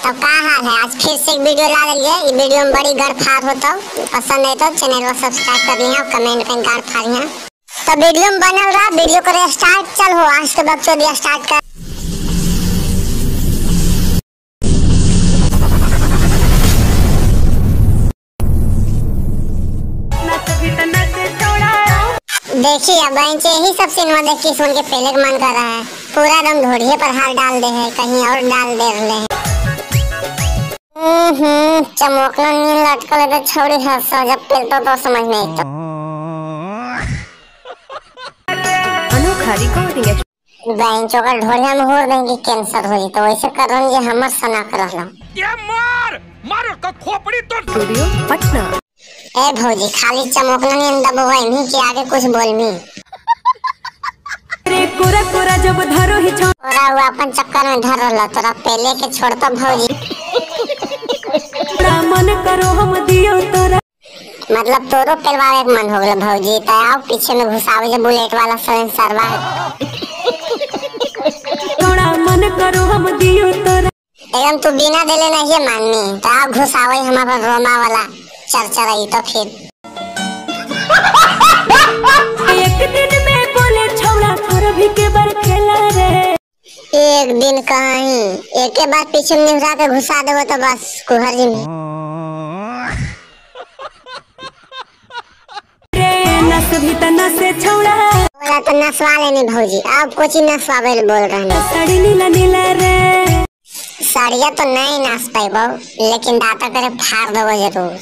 तो का हाल है? आज फिर से एक वीडियो ला लिए। ये वीडियो में बड़ी गड़फाड़ होता। पसंद है तो चैनल को सब्सक्राइब कर लिया और कमेंट में गड़फाड़ है तो वीडियो में बनल रहा। वीडियो करे स्टार्ट। चल हो आज के बच्चों दिया स्टार्ट कर। देखिए बहन यही सब सिनेमा देख के सुन के पहले के मन कर रहा है। पूरा दम ढोड़िए पर हाथ डाल दे है, कहीं और डाल दे रहे हैं। चमोकना नील लटकल है तो छोड़ी है जब पेलतो तो समझ में तो अनोखा रिकॉर्डिंग बहन चोकर ढोड़िया में हो देंगे कैंसर हो जी तो वैसे कर रहा हूँ हमर सना कर रहा ये मार का खोपड़ी तो स्टूडियो पटना। ए भौजी खाली चमोकना नील दबवाई नहीं कि आगे कुछ बोल मी रे कोरा कोरा जब धरो ही छोड़ा हुआ अपन चक्कर में धर रहा तोरा पहले के छोड़ता भौजी मन करो हम दियो तोरा मतलब तोरो पेलवावे के मन हो गया भौजी तो आओ पीछे में घुसावे जे बुलेट वाला सरवा थोड़ा मन करो हम दियो तोरा एकदम तू बिना देले नहीं माननी तो आओ घुसावे हमारा रोमा वाला चर्चा रही तो फिर एक दिन में बोले छोड़ा थोड़ा भी के बार खेला रे एक दिन कहीं एक के बाद पीछे में निभरा के घुसा देबो तो बस कुहर जी में रे नस भी तना से छोड़ा बोला तो नसवा लेनी भौजी अब कुछ नसवावे बोल रहे हैं। साड़ी नीला नीला रे साड़िया तो नहीं नाच पाइबो लेकिन दाता करे फाड़ देबो जरूर।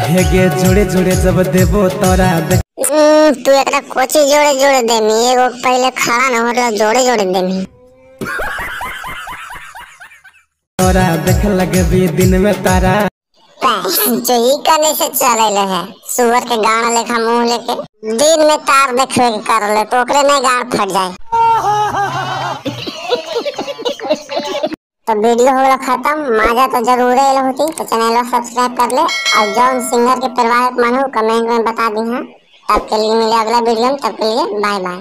हेगे जोड़े जोड़े जब देबो तोरा तू एकरा कोची जोड़े जोड़े देमी एगो पहले खड़ा न होला जोड़े जोड़े देमी तोरा देख लगे भी दिन में तारा जो ही करने से चले ले है सुअर के गाना लेखा मुंह लेके दिन में तार देखवे के कर ले तो ओकरे नहीं गाड़ फट जाए। तो वीडियो हो गया खत्म। मजा तो जरूर है होती तो चैनल को सब्सक्राइब कर ले और जौन सिंगर के परिवार मन हो कमेंट में बता दी है। तब के लिए मिले अगला वीडियो में, तब के लिए बाय बाय।